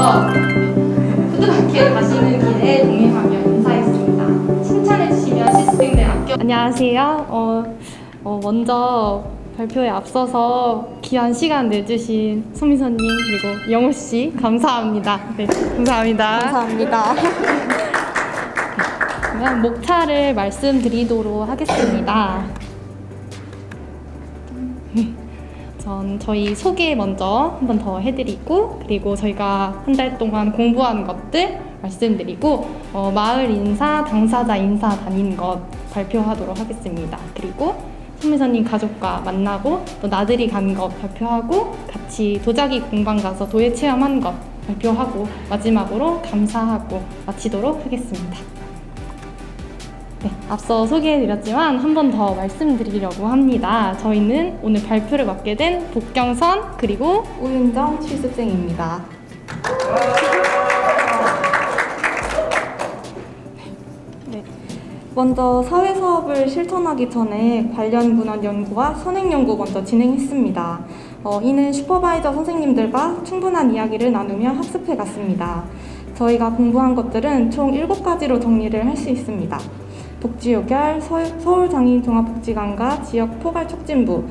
초등학교에 가시는 길에 동행하며 인사했습니다. 칭찬해주시면 실습생들 안녕하세요. 먼저 발표에 앞서서 귀한 시간 내주신 소미선님 그리고 영호씨 감사합니다. 네, 감사합니다. 감사합니다. 그러면 목차를 말씀드리도록 하겠습니다. 저희 소개 먼저 한 번 더 해드리고, 그리고 저희가 한 달 동안 공부한 것들 말씀드리고, 마을 인사, 당사자 인사 다닌 것 발표하도록 하겠습니다. 그리고 손미선님 가족과 만나고 또 나들이 간 것 발표하고, 같이 도자기 공방 가서 도예 체험한 것 발표하고, 마지막으로 감사하고 마치도록 하겠습니다. 네, 앞서 소개해드렸지만 한 번 더 말씀드리려고 합니다. 저희는 오늘 발표를 맡게 된 복경선 그리고 우윤정 실습생입니다. 네, 먼저 사회사업을 실천하기 전에 관련 문헌 연구와 선행 연구 먼저 진행했습니다. 이는 슈퍼바이저 선생님들과 충분한 이야기를 나누며 학습해 갔습니다. 저희가 공부한 것들은 총 7가지로 정리를 할 수 있습니다. 복지요결, 서울장애인종합복지관과 지역포괄촉진부,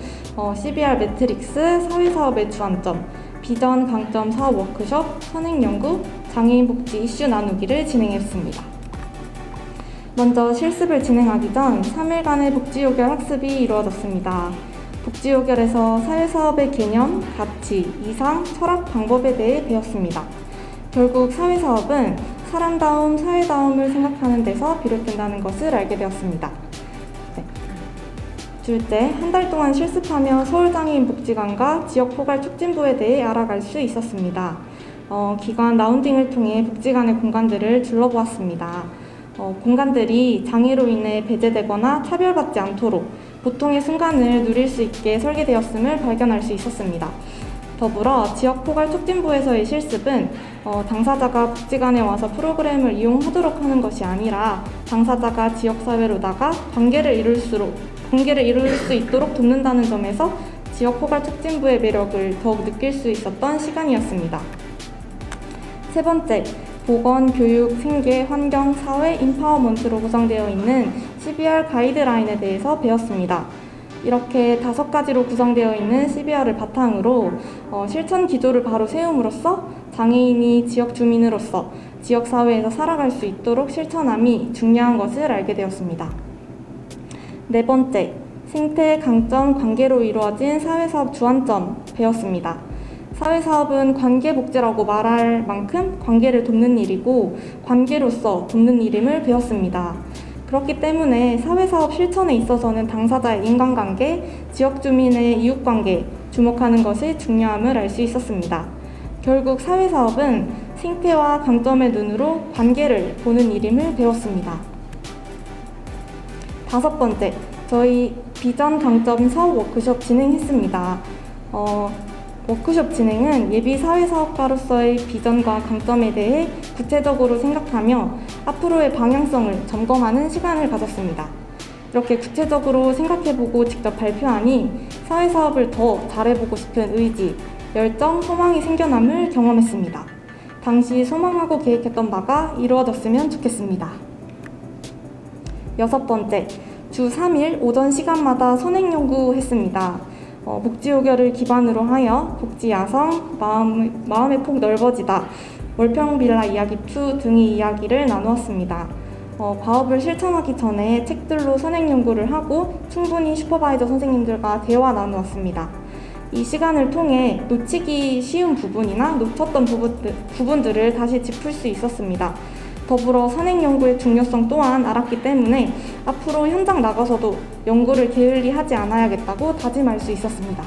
CBR 매트릭스, 사회사업의 주안점, 비전 강점 사업 워크숍, 선행연구, 장애인복지 이슈 나누기를 진행했습니다. 먼저 실습을 진행하기 전 3일간의 복지요결 학습이 이루어졌습니다. 복지요결에서 사회사업의 개념, 가치, 이상, 철학, 방법에 대해 배웠습니다. 결국 사회사업은 사람다움, 사회다움을 생각하는 데서 비롯된다는 것을 알게 되었습니다. 네. 둘째, 한 달 동안 실습하며 서울장애인복지관과 지역포괄촉진부에 대해 알아갈 수 있었습니다. 기관 라운딩을 통해 복지관의 공간들을 둘러보았습니다. 공간들이 장애로 인해 배제되거나 차별받지 않도록 보통의 순간을 누릴 수 있게 설계되었음을 발견할 수 있었습니다. 더불어 지역포괄촉진부에서의 실습은 당사자가 복지관에 와서 프로그램을 이용하도록 하는 것이 아니라 당사자가 지역사회로 나가 관계를 이룰 수 있도록 돕는다는 점에서 지역포괄촉진부의 매력을 더욱 느낄 수 있었던 시간이었습니다. 세 번째, 보건, 교육, 생계, 환경, 사회, 인파워먼트로 구성되어 있는 CBR 가이드라인에 대해서 배웠습니다. 이렇게 5가지로 구성되어 있는 CBR을 바탕으로 실천 기조를 바로 세움으로써 장애인이 지역 주민으로서 지역사회에서 살아갈 수 있도록 실천함이 중요한 것을 알게 되었습니다. 네 번째, 생태, 강점, 관계로 이루어진 사회사업 주안점 배웠습니다. 사회사업은 관계복지라고 말할 만큼 관계를 돕는 일이고 관계로서 돕는 일임을 배웠습니다. 그렇기 때문에 사회사업 실천에 있어서는 당사자의 인간관계, 지역 주민의 이웃관계, 주목하는 것이 중요함을 알 수 있었습니다. 결국 사회사업은 생태와 강점의 눈으로 관계를 보는 일임을 배웠습니다. 5번째, 저희 비전 강점 사업 워크숍 진행했습니다. 워크숍 진행은 예비 사회사업가로서의 비전과 강점에 대해 구체적으로 생각하며 앞으로의 방향성을 점검하는 시간을 가졌습니다. 이렇게 구체적으로 생각해보고 직접 발표하니 사회사업을 더 잘해보고 싶은 의지, 열정, 소망이 생겨남을 경험했습니다. 당시 소망하고 계획했던 바가 이루어졌으면 좋겠습니다. 6번째, 주 3일 오전 시간마다 선행연구했습니다. 복지요결을 기반으로 하여 복지야성, 마음의 폭 넓어지다, 월평빌라 이야기 2 등의 이야기를 나누었습니다. 과업을 실천하기 전에 책들로 선행연구를 하고 충분히 슈퍼바이저 선생님들과 대화 나누었습니다. 이 시간을 통해 놓치기 쉬운 부분이나 놓쳤던 부분들을 다시 짚을 수 있었습니다. 더불어 선행연구의 중요성 또한 알았기 때문에 앞으로 현장 나가서도 연구를 게을리 하지 않아야겠다고 다짐할 수 있었습니다.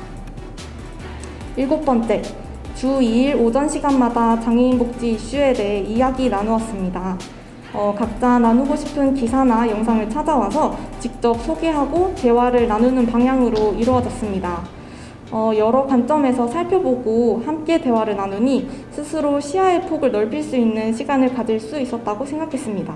7번째, 주 2일 오전 시간마다 장애인 복지 이슈에 대해 이야기 나누었습니다. 각자 나누고 싶은 기사나 영상을 찾아와서 직접 소개하고 대화를 나누는 방향으로 이루어졌습니다. 여러 관점에서 살펴보고 함께 대화를 나누니 스스로 시야의 폭을 넓힐 수 있는 시간을 가질 수 있었다고 생각했습니다.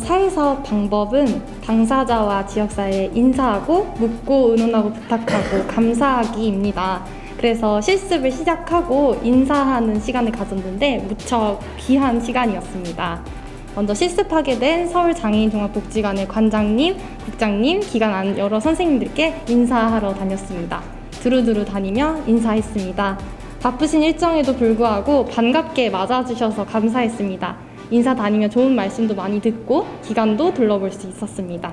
사회사업 방법은 당사자와 지역사회에 인사하고 묻고 의논하고 부탁하고 감사하기입니다. 그래서 실습을 시작하고 인사하는 시간을 가졌는데 무척 귀한 시간이었습니다. 먼저 실습하게 된 서울장애인종합복지관의 관장님, 국장님, 기관 안 여러 선생님들께 인사하러 다녔습니다. 두루두루 다니며 인사했습니다. 바쁘신 일정에도 불구하고 반갑게 맞아주셔서 감사했습니다. 인사 다니며 좋은 말씀도 많이 듣고 기관도 둘러볼 수 있었습니다.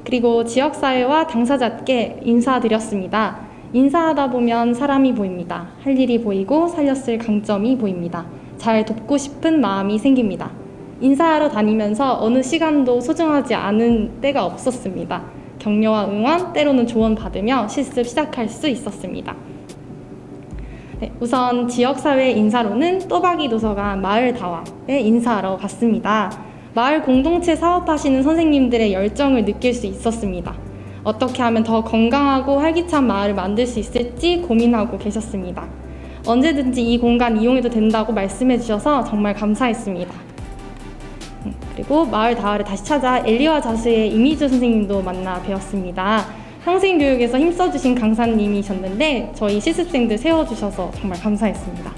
그리고 지역사회와 당사자께 인사드렸습니다. 인사하다 보면 사람이 보입니다. 할 일이 보이고 살렸을 강점이 보입니다. 잘 돕고 싶은 마음이 생깁니다. 인사하러 다니면서 어느 시간도 소중하지 않은 때가 없었습니다. 격려와 응원, 때로는 조언 받으며 실습 시작할 수 있었습니다. 네, 우선 지역사회 인사로는 또박이 도서관 마을다와에 인사하러 갔습니다. 마을 공동체 사업하시는 선생님들의 열정을 느낄 수 있었습니다. 어떻게 하면 더 건강하고 활기찬 마을을 만들 수 있을지 고민하고 계셨습니다. 언제든지 이 공간 이용해도 된다고 말씀해 주셔서 정말 감사했습니다. 그리고 마을 다화를 다시 찾아 엘리와 자수의 이미주 선생님도 만나 뵈었습니다. 평생교육에서 힘써주신 강사님이셨는데 저희 실습생들 세워주셔서 정말 감사했습니다.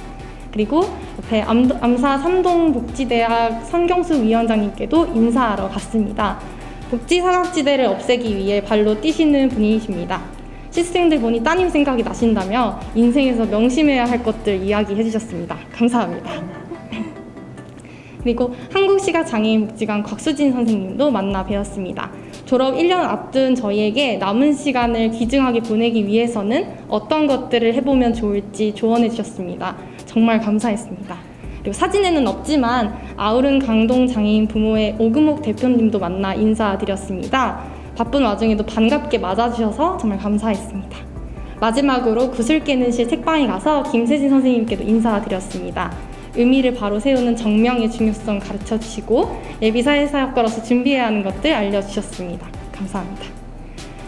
그리고 옆에 암사 삼동복지대학 성경수 위원장님께도 인사하러 갔습니다. 복지사각지대를 없애기 위해 발로 뛰시는 분이십니다. 실습생들 보니 따님 생각이 나신다며 인생에서 명심해야 할 것들 이야기해 주셨습니다. 감사합니다. 그리고 한국시각장애인복지관 곽수진 선생님도 만나 뵈었습니다. 졸업 1년 앞둔 저희에게 남은 시간을 귀중하게 보내기 위해서는 어떤 것들을 해보면 좋을지 조언해 주셨습니다. 정말 감사했습니다. 그리고 사진에는 없지만 아우른 강동 장애인 부모의 오금옥 대표님도 만나 인사드렸습니다. 바쁜 와중에도 반갑게 맞아주셔서 정말 감사했습니다. 마지막으로 구슬 깨는 실 책방에 가서 김세진 선생님께도 인사드렸습니다. 의미를 바로 세우는 정명의 중요성 가르쳐 주시고 예비 사회사역가로서 준비해야 하는 것들 알려주셨습니다. 감사합니다.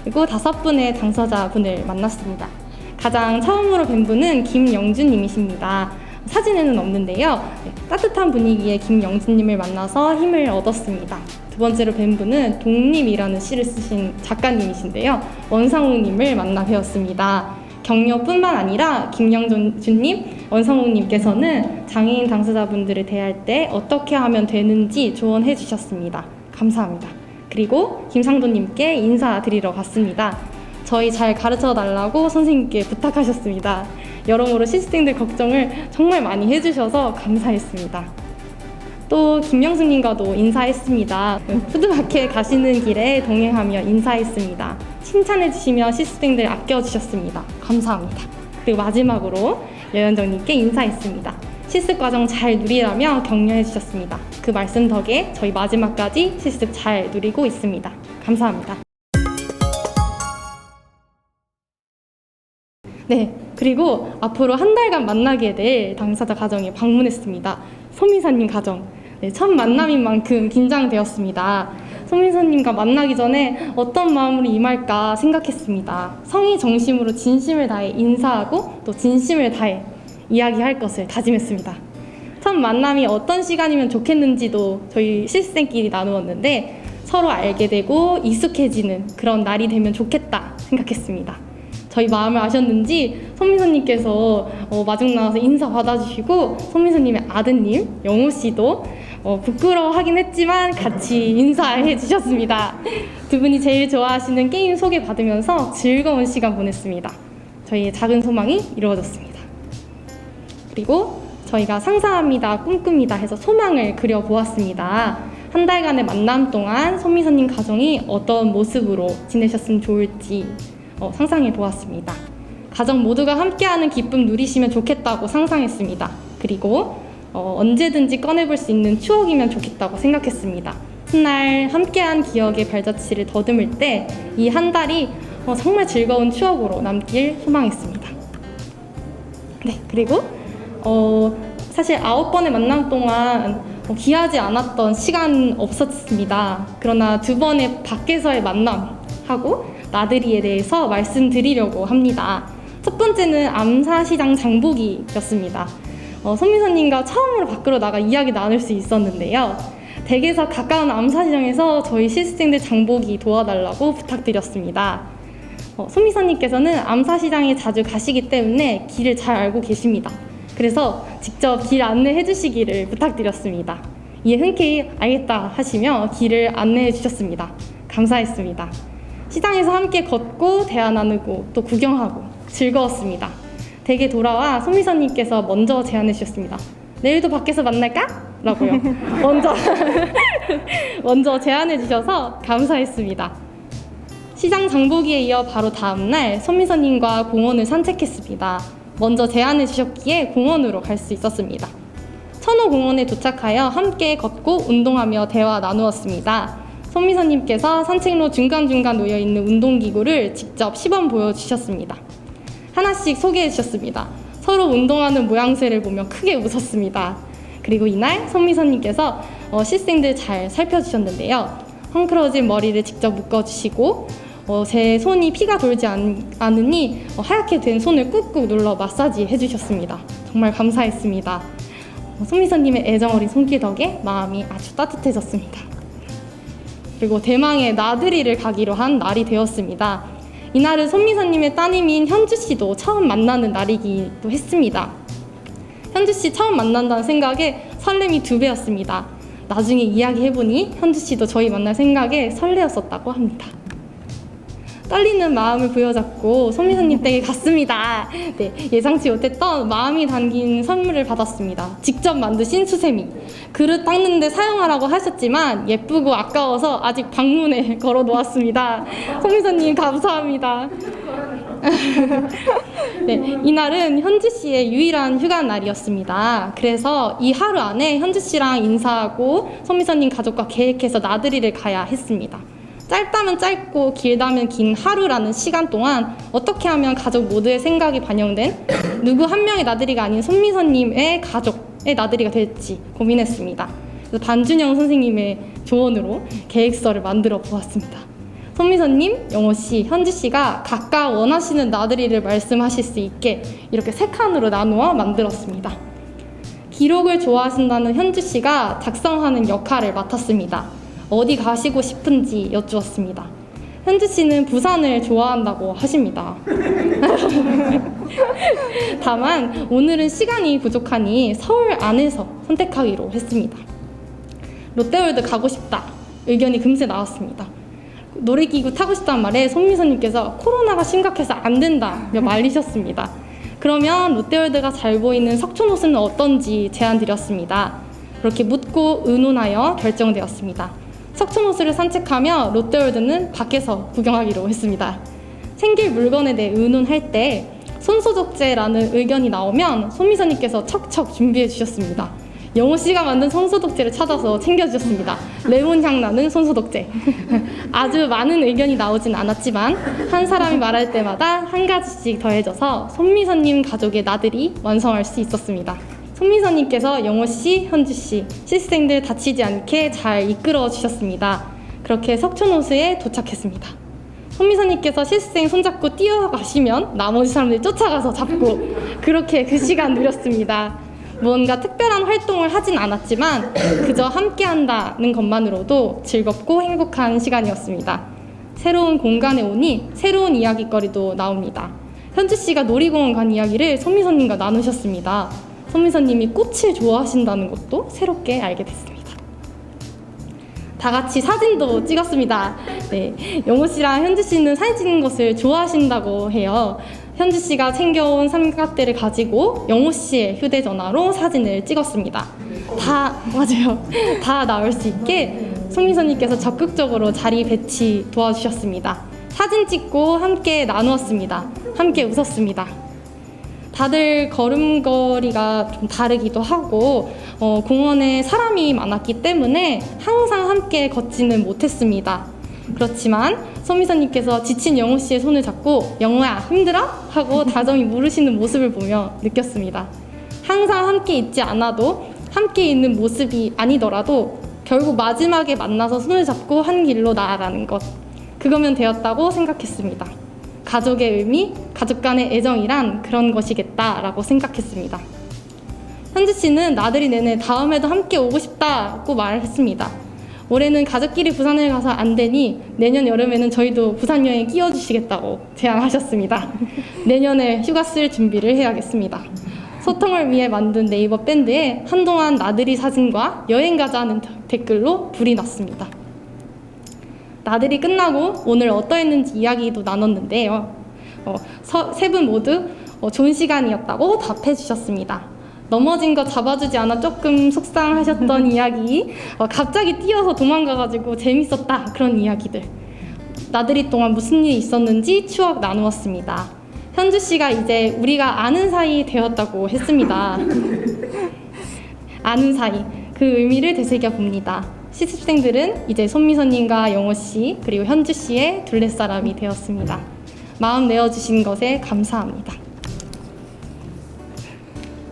그리고 5분의 당사자분을 만났습니다. 가장 처음으로 뵌 분은 김영준님이십니다. 사진에는 없는데요. 따뜻한 분위기에 김영준님을 만나서 힘을 얻었습니다. 두 번째로 뵌 분은 독립이라는 시를 쓰신 작가님이신데요. 원상욱님을 만나 뵈었습니다. 격려뿐만 아니라 김영준님, 원상욱님께서는 장애인 당사자분들을 대할 때 어떻게 하면 되는지 조언해 주셨습니다. 감사합니다. 그리고 김상도님께 인사드리러 갔습니다. 저희 잘 가르쳐 달라고 선생님께 부탁하셨습니다. 여러모로 실습생들 걱정을 정말 많이 해주셔서 감사했습니다. 또 김영숙님과도 인사했습니다. 푸드마켓 가시는 길에 동행하며 인사했습니다. 칭찬해 주시며 실습생들 아껴주셨습니다. 감사합니다. 그리고 마지막으로 여현정님께 인사했습니다. 실습 과정 잘 누리라며 격려해 주셨습니다. 그 말씀 덕에 저희 마지막까지 실습 잘 누리고 있습니다. 감사합니다. 네, 그리고 앞으로 한 달간 만나게 될 당사자 가정에 방문했습니다. 소민사님 가정. 네, 첫 만남인 만큼 긴장되었습니다. 소민사님과 만나기 전에 어떤 마음으로 임할까 생각했습니다. 성의 정심으로 진심을 다해 인사하고 또 진심을 다해 이야기할 것을 다짐했습니다. 첫 만남이 어떤 시간이면 좋겠는지도 저희 실습생끼리 나누었는데 서로 알게 되고 익숙해지는 그런 날이 되면 좋겠다 생각했습니다. 저희 마음을 아셨는지 손민서님께서 마중 나와서 인사 받아주시고 손민서님의 아드님 영호 씨도 부끄러워하긴 했지만 같이 인사해 주셨습니다. 두 분이 제일 좋아하시는 게임 소개받으면서 즐거운 시간 보냈습니다. 저희의 작은 소망이 이루어졌습니다. 그리고 저희가 상상합니다, 꿈꿉니다 해서 소망을 그려보았습니다. 한 달간의 만남 동안 손민서님 가정이 어떤 모습으로 지내셨으면 좋을지 상상해 보았습니다. 가정 모두가 함께하는 기쁨 누리시면 좋겠다고 상상했습니다. 그리고 언제든지 꺼내볼 수 있는 추억이면 좋겠다고 생각했습니다. 훗날 함께한 기억의 발자취를 더듬을 때 이 한 달이 정말 즐거운 추억으로 남길 소망했습니다. 네, 그리고 사실 9번의 만남 동안 귀하지 않았던 시간 없었습니다. 그러나 2번의 밖에서의 만남하고 나들이에 대해서 말씀드리려고 합니다. 첫 번째는 암사시장 장보기였습니다. 손민서님과 처음으로 밖으로 나가 이야기 나눌 수 있었는데요. 댁에서 가까운 암사시장에서 저희 실습생들 장보기 도와달라고 부탁드렸습니다. 손미선님께서는 암사시장에 자주 가시기 때문에 길을 잘 알고 계십니다. 그래서 직접 길 안내해 주시기를 부탁드렸습니다. 이에 흔쾌히 알겠다 하시며 길을 안내해 주셨습니다. 감사했습니다. 시장에서 함께 걷고 대화 나누고 또 구경하고 즐거웠습니다. 댁에 돌아와 손미선님께서 먼저 제안해 주셨습니다. 내일도 밖에서 만날까? 라고요. 먼저 제안해 주셔서 감사했습니다. 시장 장보기에 이어 바로 다음날 손미선님과 공원을 산책했습니다. 먼저 제안해 주셨기에 공원으로 갈 수 있었습니다. 천호공원에 도착하여 함께 걷고 운동하며 대화 나누었습니다. 손미선님께서 산책로 중간중간 놓여있는 운동기구를 직접 시범 보여주셨습니다. 하나씩 소개해 주셨습니다. 서로 운동하는 모양새를 보며 크게 웃었습니다. 그리고 이날 손미선님께서 실생들 잘 살펴주셨는데요. 헝클어진 머리를 직접 묶어주시고 제 손이 피가 돌지 않으니 하얗게 된 손을 꾹꾹 눌러 마사지 해주셨습니다. 정말 감사했습니다. 손미선님의 애정어린 손길 덕에 마음이 아주 따뜻해졌습니다. 그리고 대망의 나들이를 가기로 한 날이 되었습니다. 이날은 손미선님의 따님인 현주씨도 처음 만나는 날이기도 했습니다. 현주씨 처음 만난다는 생각에 설렘이 2배였습니다. 나중에 이야기해보니 현주씨도 저희 만날 생각에 설레었었다고 합니다. 떨리는 마음을 부여잡고 손미선님 댁에 갔습니다. 네, 예상치 못했던 마음이 담긴 선물을 받았습니다. 직접 만드신 수세미. 그릇 닦는데 사용하라고 하셨지만 예쁘고 아까워서 아직 방문에 걸어 놓았습니다. 손미선님 감사합니다. 네, 이날은 현주 씨의 유일한 휴가 날이었습니다. 그래서 이 하루 안에 현주 씨랑 인사하고 손미선님 가족과 계획해서 나들이를 가야 했습니다. 짧다면 짧고 길다면 긴 하루라는 시간 동안 어떻게 하면 가족 모두의 생각이 반영된 누구 한 명의 나들이가 아닌 손미선님의 가족의 나들이가 될지 고민했습니다. 그래서 반준영 선생님의 조언으로 계획서를 만들어 보았습니다. 손미선님, 영호씨, 현주씨가 각각 원하시는 나들이를 말씀하실 수 있게 이렇게 3칸으로 나누어 만들었습니다. 기록을 좋아하신다는 현주씨가 작성하는 역할을 맡았습니다. 어디 가시고 싶은지 여쭈었습니다. 현주씨는 부산을 좋아한다고 하십니다. 다만 오늘은 시간이 부족하니 서울 안에서 선택하기로 했습니다. 롯데월드 가고 싶다 의견이 금세 나왔습니다. 놀이기구 타고 싶다는 말에 손미선님께서 코로나가 심각해서 안 된다며 말리셨습니다. 그러면 롯데월드가 잘 보이는 석촌호수는 어떤지 제안 드렸습니다. 그렇게 묻고 의논하여 결정되었습니다. 석촌호수를 산책하며 롯데월드는 밖에서 구경하기로 했습니다. 생길 물건에 대해 의논할 때 손소독제라는 의견이 나오면 손미선님께서 척척 준비해 주셨습니다. 영호씨가 만든 손소독제를 찾아서 챙겨주셨습니다. 레몬 향 나는 손소독제. 아주 많은 의견이 나오진 않았지만 한 사람이 말할 때마다 한 가지씩 더해져서 손미선님 가족의 나들이 완성할 수 있었습니다. 손미선님께서 영호씨, 현주씨, 실습생들 다치지 않게 잘 이끌어 주셨습니다. 그렇게 석촌호수에 도착했습니다. 손미선님께서 실습생 손잡고 뛰어가시면 나머지 사람들이 쫓아가서 잡고 그렇게 그 시간 누렸습니다. 무언가 특별한 활동을 하진 않았지만 그저 함께한다는 것만으로도 즐겁고 행복한 시간이었습니다. 새로운 공간에 오니 새로운 이야기거리도 나옵니다. 현주씨가 놀이공원 간 이야기를 손미선님과 나누셨습니다. 손미선님이 꽃을 좋아하신다는 것도 새롭게 알게 됐습니다. 다 같이 사진도 찍었습니다. 네, 영호씨랑 현주씨는 사진 찍는 것을 좋아하신다고 해요. 현주씨가 챙겨온 삼각대를 가지고 영호씨의 휴대전화로 사진을 찍었습니다. 맞아요. 다 나올 수 있게 손미선님께서 적극적으로 자리 배치 도와주셨습니다. 사진 찍고 함께 나누었습니다. 함께 웃었습니다. 다들 걸음걸이가 좀 다르기도 하고 공원에 사람이 많았기 때문에 항상 함께 걷지는 못했습니다. 그렇지만 손미선님께서 지친 영호씨의 손을 잡고 영호야 힘들어? 하고 다정히 물으시는 모습을 보며 느꼈습니다. 항상 함께 있지 않아도 함께 있는 모습이 아니더라도 결국 마지막에 만나서 손을 잡고 한 길로 나아가는 것, 그거면 되었다고 생각했습니다. 가족의 의미, 가족 간의 애정이란 그런 것이겠다라고 생각했습니다. 현주 씨는 나들이 내내 다음에도 함께 오고 싶다고 말했습니다. 올해는 가족끼리 부산을 가서 안 되니 내년 여름에는 저희도 부산 여행 끼워주시겠다고 제안하셨습니다. 내년에 휴가 쓸 준비를 해야겠습니다. 소통을 위해 만든 네이버 밴드에 한동안 나들이 사진과 여행 가자는 댓글로 불이 났습니다. 나들이 끝나고 오늘 어떠했는지 이야기도 나눴는데요. 세 분 모두 좋은 시간이었다고 답해 주셨습니다. 넘어진 거 잡아주지 않아 조금 속상하셨던 이야기, 갑자기 뛰어서 도망가가지고 재밌었다, 그런 이야기들, 나들이 동안 무슨 일이 있었는지 추억 나누었습니다. 현주 씨가 이제 우리가 아는 사이 되었다고 했습니다. 아는 사이, 그 의미를 되새겨 봅니다. 실습생들은 이제 손미선님과 영호 씨 그리고 현주 씨의 둘레사람이 되었습니다. 마음 내어주신 것에 감사합니다.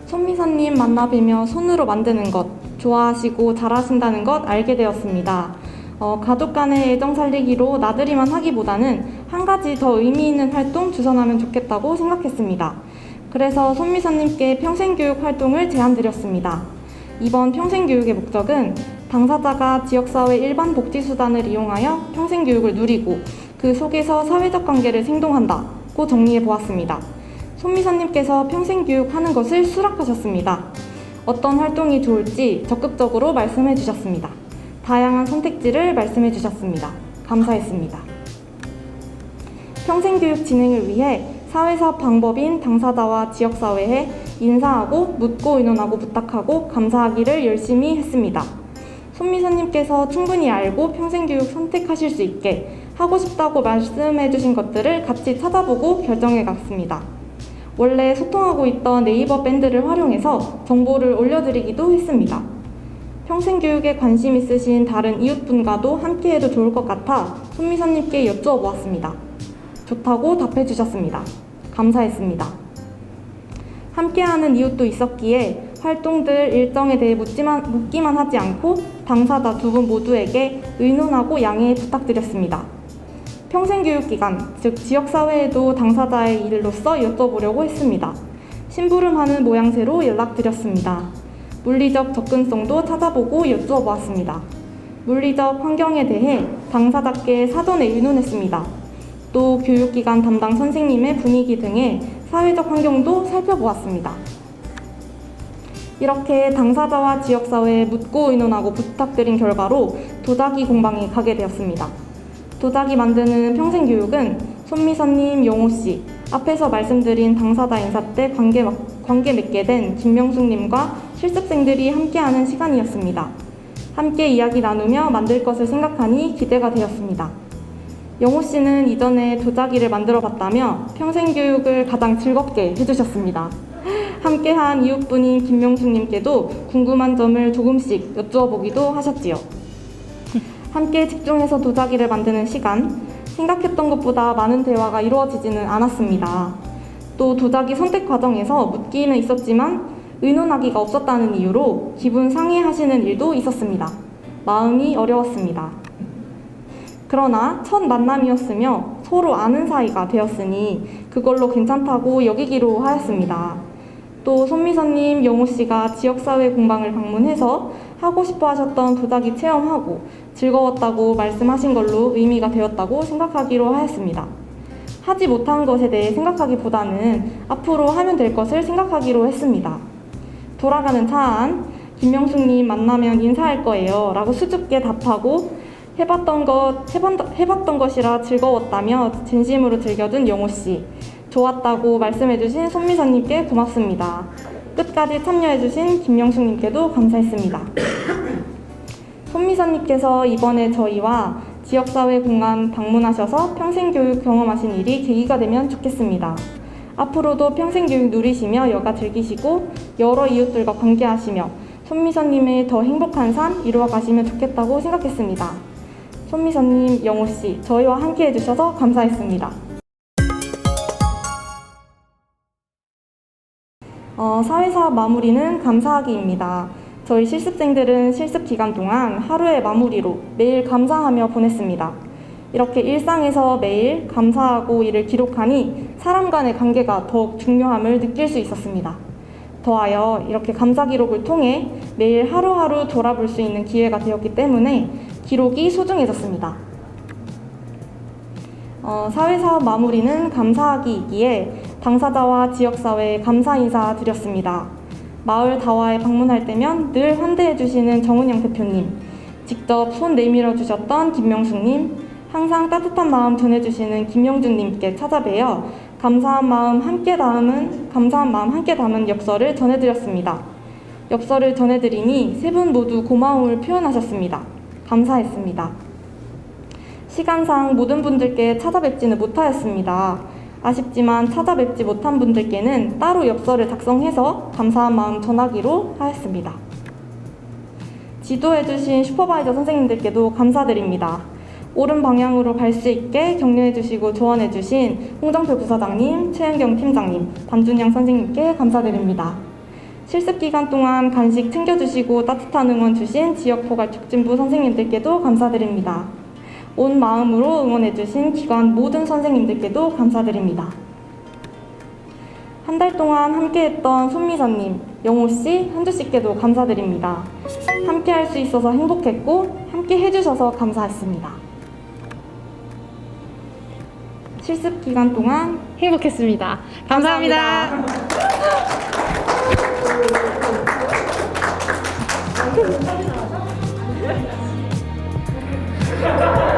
손미선님 만나 뵈며 손으로 만드는 것 좋아하시고 잘하신다는 것 알게 되었습니다. 가족 간의 애정 살리기로 나들이만 하기보다는 한 가지 더 의미 있는 활동 주선하면 좋겠다고 생각했습니다. 그래서 손미선님께 평생교육 활동을 제안드렸습니다. 이번 평생교육의 목적은 당사자가 지역사회 일반 복지수단을 이용하여 평생교육을 누리고 그 속에서 사회적 관계를 생동한다고 정리해 보았습니다. 손미선님께서 평생교육 하는 것을 수락하셨습니다. 어떤 활동이 좋을지 적극적으로 말씀해 주셨습니다. 다양한 선택지를 말씀해 주셨습니다. 감사했습니다. 평생교육 진행을 위해 사회사업 방법인 당사자와 지역사회에 인사하고 묻고 의논하고 부탁하고 감사하기를 열심히 했습니다. 손미선님께서 충분히 알고 평생교육 선택하실 수 있게 하고 싶다고 말씀해 주신 것들을 같이 찾아보고 결정해 갔습니다. 원래 소통하고 있던 네이버 밴드를 활용해서 정보를 올려드리기도 했습니다. 평생교육에 관심 있으신 다른 이웃분과도 함께해도 좋을 것 같아 손미선님께 여쭈어보았습니다. 좋다고 답해 주셨습니다. 감사했습니다. 함께하는 이웃도 있었기에 활동들 일정에 대해 묻기만 하지 않고 당사자 두 분 모두에게 의논하고 양해 부탁드렸습니다. 평생교육기간, 즉 지역사회에도 당사자의 일로서 여쭤보려고 했습니다. 심부름하는 모양새로 연락드렸습니다. 물리적 접근성도 찾아보고 여쭈어보았습니다. 물리적 환경에 대해 당사자께 사전에 의논했습니다. 또 교육기관 담당 선생님의 분위기 등의 사회적 환경도 살펴보았습니다. 이렇게 당사자와 지역사회에 묻고 의논하고 부탁드린 결과로 도자기 공방에 가게 되었습니다. 도자기 만드는 평생교육은 손미선님, 영호씨, 앞에서 말씀드린 당사자 인사 때 관계 맺게 된 김명숙님과 실습생들이 함께하는 시간이었습니다. 함께 이야기 나누며 만들 것을 생각하니 기대가 되었습니다. 영호씨는 이전에 도자기를 만들어 봤다며 평생교육을 가장 즐겁게 해주셨습니다. 함께한 이웃분인 김명숙님께도 궁금한 점을 조금씩 여쭈어보기도 하셨지요. 함께 집중해서 도자기를 만드는 시간, 생각했던 것보다 많은 대화가 이루어지지는 않았습니다. 또 도자기 선택 과정에서 묻기는 있었지만 의논하기가 없었다는 이유로 기분 상해하시는 일도 있었습니다. 마음이 어려웠습니다. 그러나 첫 만남이었으며 서로 아는 사이가 되었으니 그걸로 괜찮다고 여기기로 하였습니다. 또 손미선님, 영호씨가 지역사회 공방을 방문해서 하고 싶어 하셨던 도자기 체험하고 즐거웠다고 말씀하신 걸로 의미가 되었다고 생각하기로 하였습니다. 하지 못한 것에 대해 생각하기보다는 앞으로 하면 될 것을 생각하기로 했습니다. 돌아가는 차 안, 김명숙님 만나면 인사할 거예요 라고 수줍게 답하고 해봤던 것이라 즐거웠다며 진심으로 즐겨준 영호씨, 좋았다고 말씀해주신 손미선님께 고맙습니다. 끝까지 참여해주신 김명숙님께도 감사했습니다. 손미선님께서 이번에 저희와 지역사회 공간 방문하셔서 평생교육 경험하신 일이 계기가 되면 좋겠습니다. 앞으로도 평생교육 누리시며 여가 즐기시고 여러 이웃들과 관계하시며 손미선님의 더 행복한 삶 이루어 가시면 좋겠다고 생각했습니다. 손미선님, 영호씨, 저희와 함께 해주셔서 감사했습니다. 사회사업 마무리는 감사하기입니다. 저희 실습생들은 실습 기간 동안 하루의 마무리로 매일 감사하며 보냈습니다. 이렇게 일상에서 매일 감사하고 이를 기록하니 사람 간의 관계가 더욱 중요함을 느낄 수 있었습니다. 더하여 이렇게 감사 기록을 통해 매일 하루하루 돌아볼 수 있는 기회가 되었기 때문에 기록이 소중해졌습니다. 사회사업 마무리는 감사하기이기에 당사자와 지역사회에 감사 인사 드렸습니다. 마을 다화에 방문할 때면 늘 환대해 주시는 정은영 대표님, 직접 손 내밀어 주셨던 김명숙님, 항상 따뜻한 마음 전해주시는 김영준님께 찾아뵈어 감사한 마음 함께 담은 엽서를 전해드렸습니다. 엽서를 전해드리니 세 분 모두 고마움을 표현하셨습니다. 감사했습니다. 시간상 모든 분들께 찾아뵙지는 못하였습니다. 아쉽지만 찾아뵙지 못한 분들께는 따로 엽서를 작성해서 감사한 마음 전하기로 하였습니다. 지도해주신 슈퍼바이저 선생님들께도 감사드립니다. 옳은 방향으로 갈 수 있게 격려해주시고 조언해주신 홍정표 부사장님, 최은경 팀장님, 반준영 선생님께 감사드립니다. 실습 기간 동안 간식 챙겨주시고 따뜻한 응원 주신 지역포괄촉진부 선생님들께도 감사드립니다. 온 마음으로 응원해주신 기관 모든 선생님들께도 감사드립니다. 한 달 동안 함께했던 손미선님, 영호씨, 현주씨께도 감사드립니다. 함께할 수 있어서 행복했고 함께 해주셔서 감사했습니다. 실습 기간 동안 행복했습니다. 감사합니다. 감사합니다.